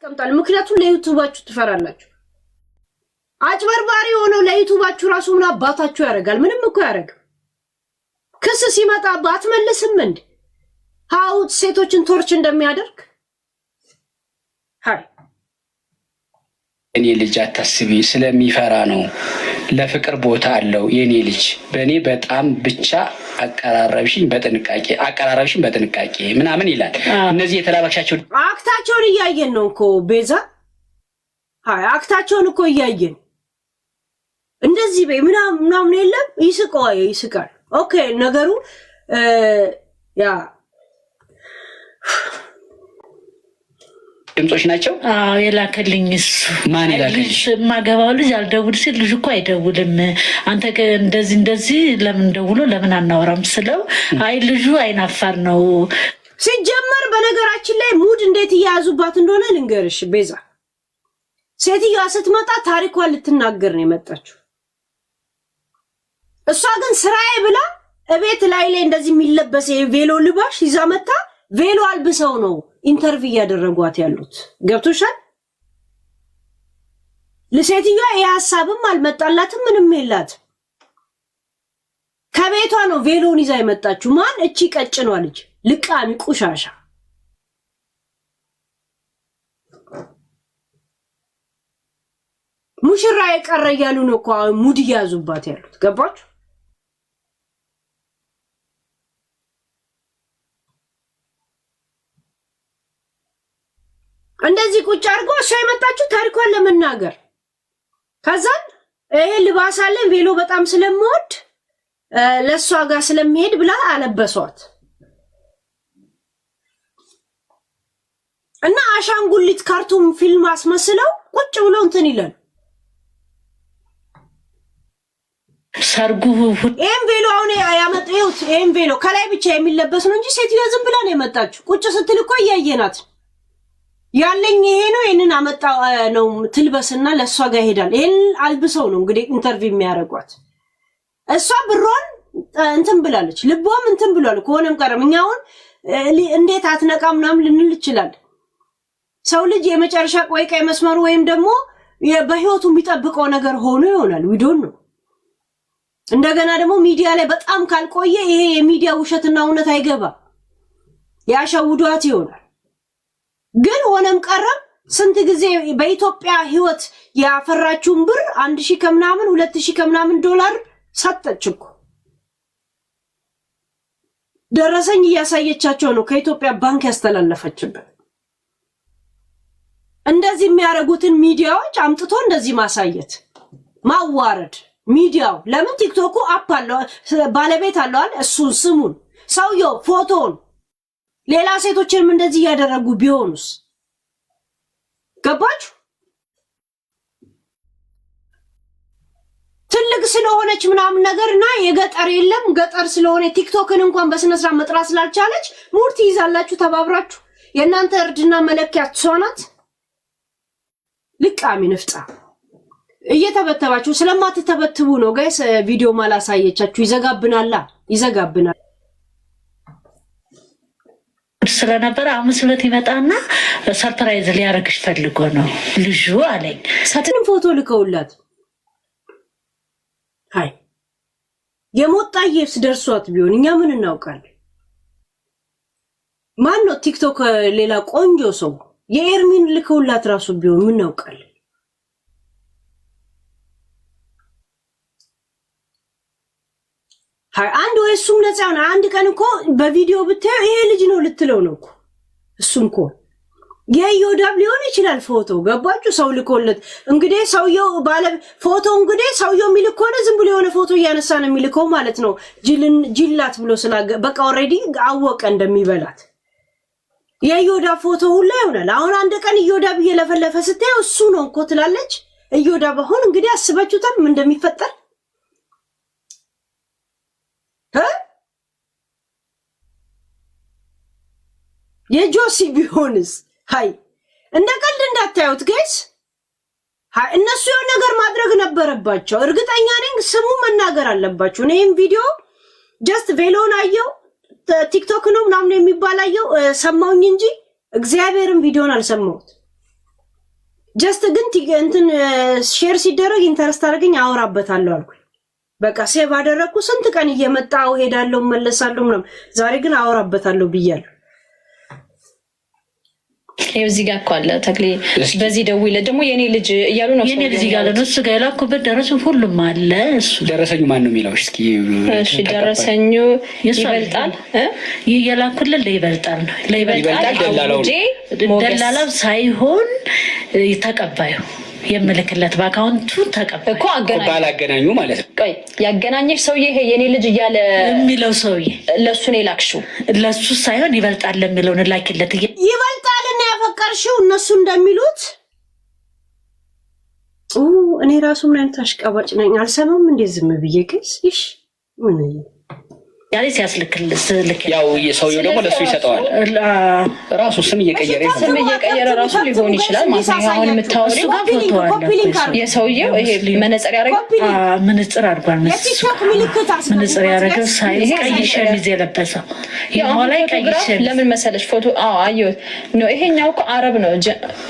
አስቀምጣለሁ ምክንያቱም ለዩቲዩባችሁ ትፈራላችሁ አጭበርባሪ ሆነው ለዩቲዩባችሁ ራሱ ምን አባታችሁ ያረጋል ምንም እኮ ያረጋ ክስ ሲመጣ ባትመልስም እንዴ ሃውት ሴቶችን ቶርች እንደሚያደርግ ሃይ እኔ ልጅ አታስቢ ስለሚፈራ ነው ለፍቅር ቦታ አለው የኔ ልጅ በእኔ በጣም ብቻ አቀራረብሽኝ በጥንቃቄ ምናምን ይላል እነዚህ የተላላክሻቸው አክታቸውን እያየን ነው እኮ ቤዛ ሃይ አክታቸውን እኮ እያየን እንደዚህ በይ ምናምን የለም ይስቃል ኦኬ ነገሩ ያ ድምጾች ናቸው የላከልኝ እሱ ማን ይላከልሽ ማገባው ልጅ አልደውል ሲል ልጅ እኮ አይደውልም አንተ እንደዚህ ለምን ደውሎ ለምን አናወራም ስለው አይ ልጁ አይናፋር ነው ሲጀመር በነገራችን ላይ ሙድ እንዴት ያያዙባት እንደሆነ ልንገርሽ ቤዛ ሴትዮዋ ስትመጣ ታሪኳን ልትናገር ነው የመጣችው እሷ ግን ስራዬ ብላ እቤት ላይ እንደዚህ የሚለበስ የቬሎ ልባሽ ይዛ መጣ ቬሎ አልብሰው ነው ኢንተርቪው ያደረጓት ያሉት ገብቶሻል ለሴትዮዋ የሐሳብም አልመጣላትም ምንም የላት ከቤቷ ነው ቬሎን ይዛ የመጣችው ማን እቺ ቀጭኗ ልጅ ልቃሚ ቁሻሻ ሙሽራ የቀረ ያሉ ነው እኮ ሙድ ያዙባት ያሉት ገባችሁ እንደዚህ ቁጭ አድርጎ እሷ የመጣችው ታሪኳን ለመናገር ከዛን ይሄ ልባስ አለ ቬሎ በጣም ስለምወድ ለሷ ጋር ስለሚሄድ ብላ አለበሷት እና አሻንጉሊት ካርቱም ፊልም አስመስለው ቁጭ ብለው እንትን ይላል ሰርጉ ኤም ቬሎ አሁን ያመጣዩት ኤም ቬሎ ከላይ ብቻ የሚለበስ ነው እንጂ ሴትዮ ዝም ብላ ነው የመጣችው ቁጭ ስትል እኮ ያየናት ያለኝ ይሄ ነው ይሄንን አመጣ ነው ትልበስና ለሷ ጋር ይሄዳል ይሄን አልብሰው ነው እንግዲህ ኢንተርቪው የሚያደርጓት እሷ ብሮን እንትን ብላለች ልቧም እንትን ብሏል ኮንም ቀረምኛውን እንዴት አትነቃም ምናምን ልንል ይችላል ሰው ልጅ የመጨረሻ ቆይቀይ መስመሩ ወይም ደግሞ በህይወቱ የሚጠብቀው ነገር ሆኖ ይሆናል ዊዶን ነው እንደገና ደግሞ ሚዲያ ላይ በጣም ካልቆየ ይሄ የሚዲያ ውሸትና እውነት አይገባ ያሻውዷት ይሆናል ግን ሆነም ቀረም ስንት ጊዜ በኢትዮጵያ ህይወት ያፈራችውን ብር 1000 ከምናምን 2000 ከምናምን ዶላር ሰጠችኩ ደረሰኝ ያሳየቻቸው ነው ከኢትዮጵያ ባንክ ያስተላለፈችበት እንደዚህ የሚያረጉትን ሚዲያዎች አምጥቶ እንደዚህ ማሳየት ማዋረድ ሚዲያው ለምን ቲክቶኩ አፕ አለው ባለቤት አለው እሱ ስሙን ሰውየው ፎቶን ሌላ ሴቶችንም እንደዚህ ያደረጉ ቢሆኑስ ገባችሁ ትልቅ ስለሆነች ምናምን ነገርና የገጠር የለም ገጠር ስለሆነ ቲክቶክን እንኳን በስነስራ መጥራት ስላልቻለች ሙርት ይዛላችሁ ተባብራችሁ የናንተ እርድና መለኪያ ሷናት ልቃሚ ንፍጣ እየተበተባችሁ ስለማትተበትቡ ነው ጋይስ ቪዲዮ ማላሳየቻችሁ ይዘጋብናል ስለነበር ሐሙስ ዕለት ይመጣና ሰርፕራይዝ ሊያረግሽ ፈልጎ ነው ልጁ አለኝ ሳትንም ፎቶ ልከውላት ሃይ የሞጣየስ ደርሷት ቢሆን እኛ ምን እናውቃለን ማን ነው ቲክቶክ ሌላ ቆንጆ ሰው የኤርሚን ልከውላት ራሱ ቢሆን ምን እናውቃለን ሃይ አንድ ወይሱም ለጻውን አንድ ቀን እኮ በቪዲዮ ብታዩ ይሄ ልጅ ነው ልትለው ነው እኮ እሱም እኮ የዩዳብ ሊሆን ይችላል ፎቶ ገባችሁ ሰው ልኮለት እንግዲህ ሰውየው ባለ ፎቶ እንግዲህ ሰውየው የሚልከው ነው ዝም ብሎ የሆነ ፎቶ ያነሳ ነው የሚልከው ማለት ነው ጅላት ብሎ ስላገ በቃ ኦሬዲ አወቀ እንደሚበላት የዩዳብ ፎቶ ሁላ ይሆናል አሁን አንድ ቀን ዩዳብ እየለፈለፈ ስታዩ እሱ ነው እኮ ትላለች ዩዳብ አሁን እንግዲህ አስባችሁታል ምን እንደሚፈጠር የጆሲ ቢሆንስ ሃይ እንደ ቀልድ እንዳታዩት ጋይስ ሃይ እነሱ የሆነ ነገር ማድረግ ነበረባቸው እርግጠኛ ነኝ ስሙ መናገር አለባቸው እኔም ቪዲዮ ጀስት ቬሎን አየው ቲክቶክ ነው ምናምን የሚባላየው ሰማውኝ እንጂ እግዚአብሔርን ቪዲዮን አልሰማሁት ጀስት ግን እንትን ሼር ሲደረግ ኢንተረስት አደረገኝ አወራበታለሁ አልኩኝ። በቃ ሴቭ አደረኩ። ስንት ቀን እየመጣው ሄዳለሁ መለሳለሁ ምናምን። ዛሬ ግን አወራበታለሁ ብያለሁ። እዚህ ጋር እኮ አለ ተክሌ በዚህ ደውይለት ደግሞ የኔ ልጅ እያሉ ነው። የኔ ልጅ እያለ ነው። እሱ ጋር የላኩበት ደረሰኝ ሁሉም አለ። እሱ ደረሰኙ ማን ነው የሚለው? እስኪ እሺ ደረሰኙ ይበልጣል የላኩልን ለይበልጣል ነው። ለይበልጣል ደላላው ሳይሆን ተቀባዩ የምልክለት በአካውንቱ ተቀባይ እኮ አገናኙ ማለት ነው። ቆይ ያገናኘሽ ሰውዬ ይሄ የኔ ልጅ እያለ የሚለው ሰውዬ ለሱ ነው የላክሽው? ለሱ ሳይሆን ይበልጣል ለሚለው ላኪለት። ይበልጣልና ያፈቀርሽው እነሱ እንደሚሉት እኔ ራሱ ምን አይነት አሽቃባጭ ነኝ አልሰማም እንዴ ዝም ብዬ ግስ ይሽ ምን ያለ ሲያስልክ ያው የሰውየው ደግሞ ለሱ ይሰጠዋል። ራሱ ስም እየቀየረ ራሱ ሊሆን ይችላል ማለት ነው። አሁን የምታወሪው ጋር ፎቶ አለ የሰውየው ይሄ መነጽር ያደረገው መነጽር አድርጓል። መነጽር ያደረገው ሳይ ቀይ ሸሚዝ የለበሰው የሞላይ ቀይ ሸሚዝ ለምን መሰለሽ ፎቶ አየሁ ነው። ይሄኛው እኮ አረብ ነው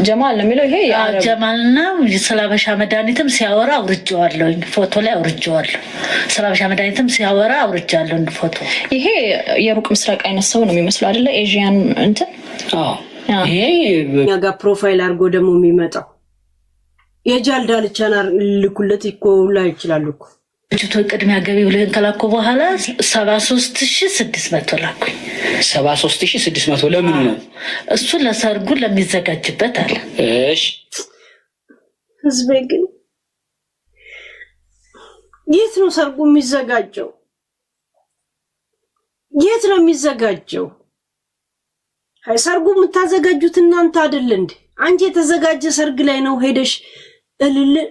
ጀማል ነው የሚለው። ይሄ የአረብ ጀማልና ስለአበሻ መድኃኒትም ሲያወራ አውርጄዋለሁ። ፎቶ ላይ አውርጄዋለሁ። ስለአበሻ መድኃኒትም ሲያወራ አውርጄዋለሁ። ይሄ የሩቅ ምስራቅ አይነት ሰው ነው የሚመስለው አይደለ? ኤዥያን እንትን ይሄ ያጋ ፕሮፋይል አድርጎ ደግሞ የሚመጣው የጃል ዳልቻና ልኩለት እኮ ላይ ይችላል እኮ እጅቶ ቅድሚያ ገቢ ብለን ከላኩ በኋላ 73600 ላኩኝ። 73600 ለምኑ ነው? እሱ ለሰርጉ ለሚዘጋጅበት አለ። እሺ ህዝቤ ግን የት ነው ሰርጉ የሚዘጋጀው? የት ነው የሚዘጋጀው? ሰርጉ የምታዘጋጁት እናንተ አይደል እንዴ? አንቺ የተዘጋጀ ሰርግ ላይ ነው ሄደሽ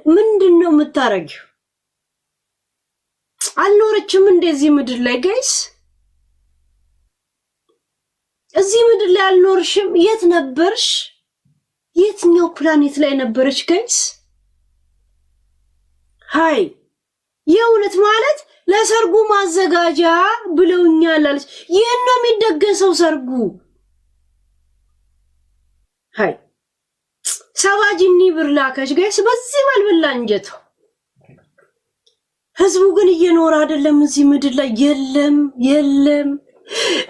ምንድነው የምታረጊው? አልኖረችም እንደዚህ ምድር ላይ ጋይስ፣ እዚህ ምድር ላይ አልኖርሽም። የት ነበርሽ? የትኛው ፕላኔት ላይ ነበረች ጋይስ? ሃይ የእውነት ማለት ለሰርጉ ማዘጋጃ ብለውኛል አለች። ይሄን ነው የሚደገሰው ሰርጉ። ሃይ ሰባጂኒ ብር ላከች ጋይስ። በዚህ ባልበላ እንጀት ህዝቡ ግን እየኖረ አይደለም እዚህ ምድር ላይ። የለም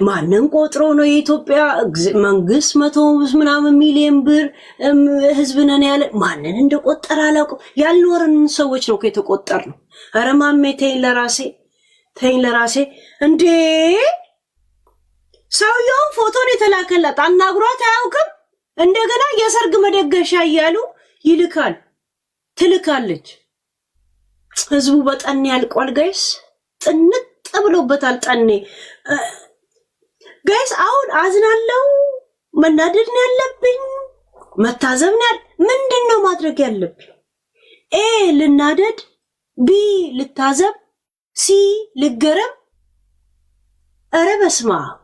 ማንን ቆጥሮ ነው የኢትዮጵያ መንግስት 100 ምናምን ሚሊዮን ብር ህዝብ ነን ያለ? ማንን እንደቆጠረ አላውቅም። ያልኖርን ሰዎች ነው ከተቆጠር ነው። ኧረ ማሜ ተይኝ ለራሴ እንዴ! ሰውየው ፎቶን የተላከላት አናግሯት አያውቅም። እንደገና የሰርግ መደገሻ እያሉ ይልካል ትልካለች። ህዝቡ በጠኔ ያልቋል ጋይስ። ጥንጥ ብሎበታል ጠኔ ጋይስ። አሁን አዝናለው። መናደድ ነው ያለብኝ፣ መታዘብ ነው ምንድነው ማድረግ ያለብኝ? ኤ ልናደድ፣ ቢ ልታዘብ፣ ሲ ልገረም። ኧረ በስመ አብ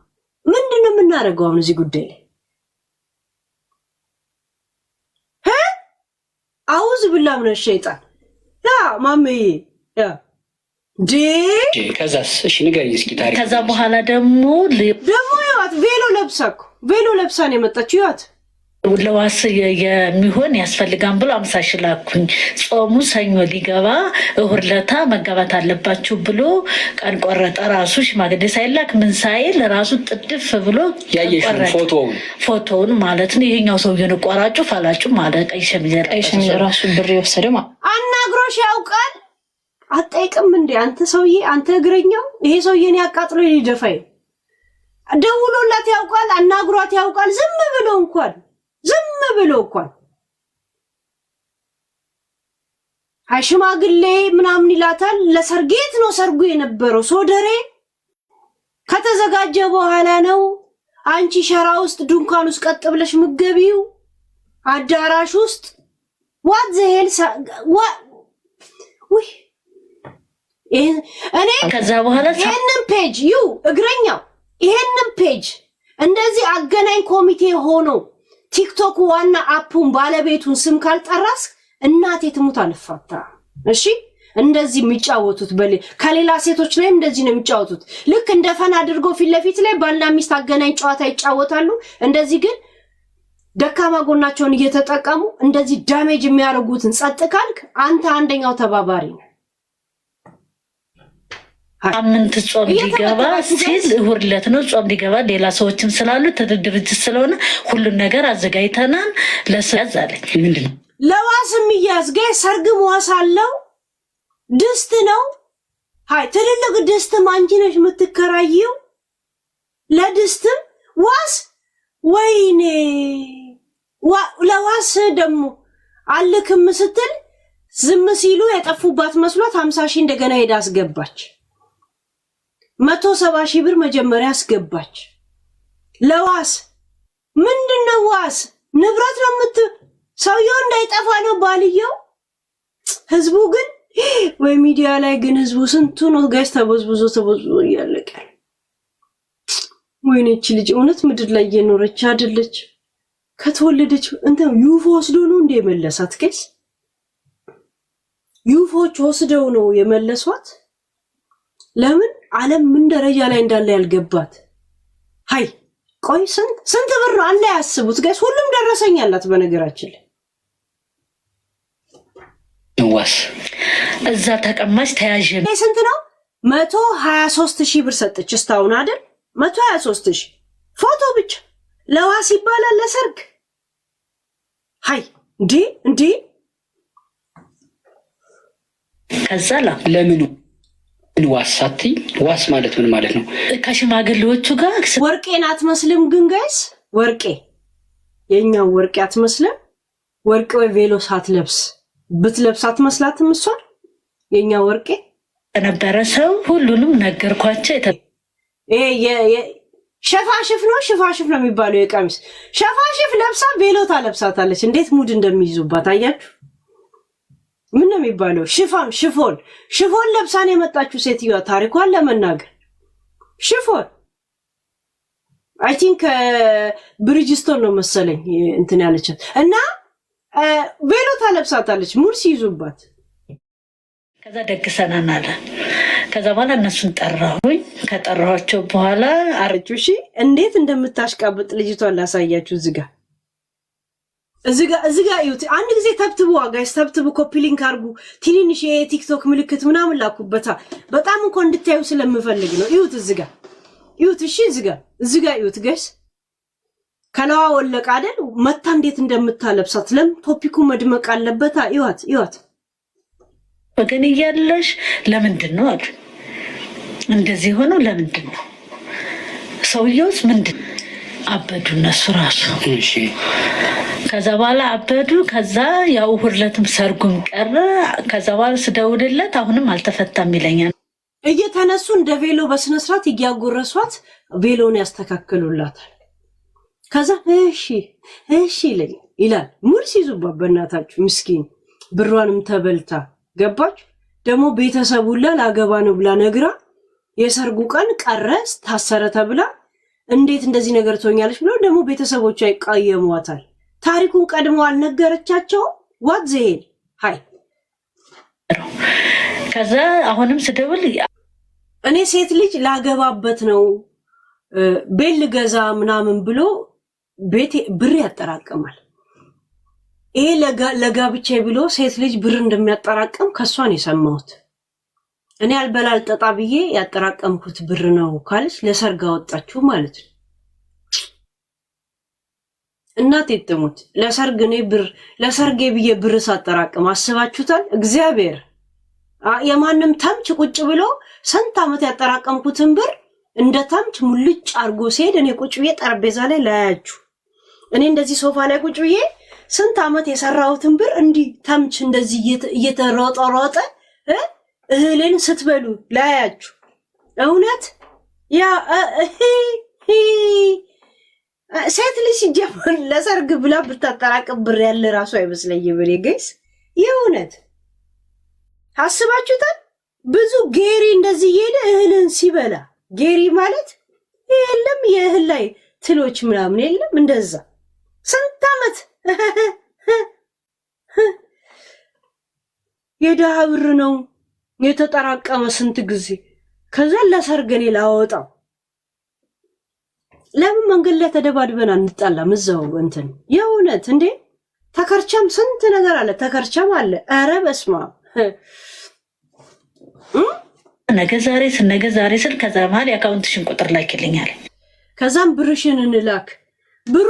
ምንድነው የምናደርገው አሁን እዚህ ጉዳይ ላይ? አውዝ ብላ ምን ሸይጣን ያ ማሜ ያ ከዛስ? እሺ ንገሪኝ እስኪ ታሪክ። ከዛ በኋላ ደግሞ ይዋት ቬሎ ለብሳን የመጣችው ይዋት ለዋስ የሚሆን ያስፈልጋን ብሎ 50 ሺህ ላኩኝ። ጾሙ ሰኞ ሊገባ እሁድ ለታ መጋባት አለባችሁ ብሎ ቀን ቆረጠ። ራሱ ሽማግሌ ሳይላክ ምን ሳይል ራሱ ጥድፍ ብሎ ፎቶውን ማለት ነው። ይሄኛው ሰውዬ ነው ቆራጩ ፋላጩ ማለት ቀይ ሸሚዝ ራሱ ብር የወሰደው አናግሮሽ ያውቃል። አጠይቅም እንዴ አንተ ሰውዬ፣ አንተ እግረኛው። ይሄ ሰውዬን ያቃጥሎ ይደፋይ። ደውሎላት ያውቃል፣ አናግሯት ያውቃል። ዝም ብሎ እንኳን ሽማግሌ ምናምን ይላታል። ለሰርጌት ነው ሰርጉ የነበረው ሶደሬ። ከተዘጋጀ በኋላ ነው አንቺ ሸራ ውስጥ ድንኳን ውስጥ ቀጥ ብለሽ ምገቢው አዳራሽ ውስጥ ዋት ዘሄል እኔ ከዛ በኋላ ይሄንን ፔጅ እግረኛው ይሄንን ፔጅ እንደዚህ አገናኝ ኮሚቴ ሆኖ ቲክቶክ ዋና አፑን ባለቤቱን ስም ካልጠራስ እናቴ ትሙት አልፋታ። እሺ እንደዚህ የሚጫወቱት ከሌላ ሴቶች ላይ እንደዚህ ነው የሚጫወቱት። ልክ እንደ ፈን አድርጎ ፊት ለፊት ላይ ባልና ሚስት አገናኝ ጨዋታ ይጫወታሉ። እንደዚህ ግን ደካማ ጎናቸውን እየተጠቀሙ እንደዚህ ዳሜጅ የሚያደርጉትን ጸጥ ካልክ አንተ አንደኛው ተባባሪ ነህ። ሳምንት ጾም ሊገባ ሲል እሑድ ዕለት ነው ጾም ሊገባ ሌላ ሰዎችም ስላሉ ድርጅት ስለሆነ ሁሉን ነገር አዘጋጅተናል። ለሰው ያዛለኝ ምንድነው ለዋስም ይያዝገ ሰርግም ዋስ አለው ድስት ነው። ሃይ ትልልቅ ድስት አንቺ ነሽ የምትከራየው ለድስትም ዋስ ወይኔ ለዋስ ደግሞ አልክም ስትል ዝም ሲሉ የጠፉባት መስሏት 50 ሺህ እንደገና ሄዳ አስገባች። 170 ሺህ ብር መጀመሪያ አስገባች። ለዋስ ምንድነው ዋስ ንብረት ነው ሰውየው እንዳይጠፋ ነው ባልየው። ህዝቡ ግን ወይ ሚዲያ ላይ ግን ህዝቡ ስንቱ ነው ጋይስ ተበዝብዞ ያለቀል። ወይኔ እቺ ልጅ እውነት ምድር ላይ እየኖረች አይደለች። ከተወለደች እንተ ዩፎ ወስዶ ነው እንደ የመለሳት ጋይስ። ዩፎች ወስደው ነው የመለሷት። ለምን ዓለም ምን ደረጃ ላይ እንዳለ ያልገባት። ሃይ ቆይ ስንት ብር ነው አንዴ ያስቡት ጋይስ። ሁሉም ደረሰኝ አላት በነገራችን ላይ ዋስ እዛ ተቀማጭ ተያዥ ስንት ነው 123 ሺህ ብር ሰጠች እስታውን አይደል 123 ሺህ ፎቶ ብቻ ለዋስ ይባላል ለሰርግ። ሃይ እንዴ ከዛላ ለምኑ ዋሳቲ ዋስ ማለት ምን ማለት ነው? ከሽማግሌዎቹ ጋር ወርቄን አትመስልም ግን ጋይስ ወርቄ የኛው ወርቄ አትመስልም። ወርቄ ወይ ቬሎ ሳትለብስ ብትለብስ አትመስላትም እሷ የኛ ወርቄ የነበረ ሰው ሁሉንም ነገርኳቸው። ሸፋሽፍ ነው የሚባለው የቀሚስ ሸፋሽፍ ለብሳ ቬሎ ታለብሳታለች። እንዴት ሙድ እንደሚይዙባት አያችሁ። ምን ነው የሚባለው ሽፎን ለብሳን የመጣችው ሴትዮዋ ታሪኳን ለመናገር ሽፎን አይ ቲንክ ብሪጅስቶን ነው መሰለኝ እንትን ያለቻት እና ቬሎ ታለብሳታለች ሙድ ሲይዙባት። ከዛ ደግሰናል አለ። ከዛ በኋላ እነሱን ጠራሁኝ። ከጠራኋቸው በኋላ አረቹ እሺ እንዴት እንደምታሽቃብጥ ልጅቷን ላሳያችሁ። እዚጋ እዩት። አንድ ጊዜ ተብትቡ ጋይስ ተብትቡ ኮፒ ሊንክ አርጉ። ትንንሽ የቲክቶክ ምልክት ምናምን ላኩበታ በጣም እንኳን እንድታዩ ስለምፈልግ ነው። እዩት እዩት እሺ እዚጋ እዩት ጋይስ። ከለዋ ወለቀ አይደል መታ እንዴት እንደምታለብሳት ለም ቶፒኩ መድመቅ አለበታ። እዩት ወገን እያለሽ ለምንድን ነው አሉ እንደዚህ ሆነው ለምንድን ነው ሰውየውስ ምንድን አበዱ እነሱ ራሱ እሺ። ከዛ በኋላ አበዱ። ከዛ ያው ሁለቱም ሰርጉም ቀረ። ከዛ በኋላ ስደውልለት አሁንም አልተፈታም ይለኛል። እየተነሱ እንደ ቬሎ በስነ ስርዓት እያጎረሷት ቬሎን ያስተካክሉላታል። ከዛ እሺ ይላል ሙድ ሲይዙባት በእናታችሁ ምስኪን ብሯንም ተበልታ ገባች። ደግሞ ቤተሰቡላ ላገባ ነው ብላ ነግራ የሰርጉ ቀን ቀረስ ታሰረ ተብላ እንዴት እንደዚህ ነገር ትሆኛለች ብለው ደግሞ ቤተሰቦቿ ይቃየሟታል። ታሪኩን ቀድሞ አልነገረቻቸው ዋት ዘሄል ሃይ። ከዛ አሁንም ስደውል እኔ ሴት ልጅ ላገባበት ነው ቤል ገዛ ምናምን ብሎ ቤት ብር ያጠራቅማል። ይሄ ለጋብቻ ብሎ ሴት ልጅ ብር እንደሚያጠራቅም ከሷን የሰማሁት እኔ አልበላል ጠጣ ብዬ ያጠራቀምኩት ብር ነው ካለች ለሰርግ አወጣችሁ ማለት ነው። እናት ይጥሙት ለሰርግ እኔ ብር ለሰርጌ ብዬ ብር ሳጠራቅም አስባችሁታል? እግዚአብሔር የማንም ተምች ቁጭ ብሎ ስንት ዓመት ያጠራቀምኩትን ብር እንደ ተምች ሙልጭ አርጎ ሲሄድ እኔ ቁጭ ብዬ ጠረጴዛ ላይ ላያችሁ። እኔ እንደዚህ ሶፋ ላይ ቁጭ ብዬ ስንት ዓመት የሰራሁትን ብር እንዲህ ተምች እንደዚህ እየተሮጠ እህልን ስትበሉ ላያችሁ። እውነት ያ ሴት ልጅ ሲጀምር ለሰርግ ብላ ብታጠራቅም ብር ያለ ራሱ አይመስለኝም። እኔ ጋይስ የእውነት አስባችሁታል? ብዙ ጌሪ እንደዚህ እየሄደ እህልን ሲበላ ጌሪ ማለት የለም የእህል ላይ ትሎች ምናምን የለም እንደዛ ስንት ዓመት የድሃ ብር ነው የተጠራቀመ ስንት ጊዜ። ከዛ ለሰርግ እኔ ላወጣው ለምን መንገድ ላይ ተደባድበን አንጣላም? እዛው እንትን የእውነት እንዴ ተከርቻም ስንት ነገር አለ። ተከርቻም አለ። ኧረ በስመ አብ ነገ ዛሬ ስል ከዛ መሀል የአካውንትሽን ቁጥር ላኪልኛል። ከዛም ብርሽን እንላክ ብሩ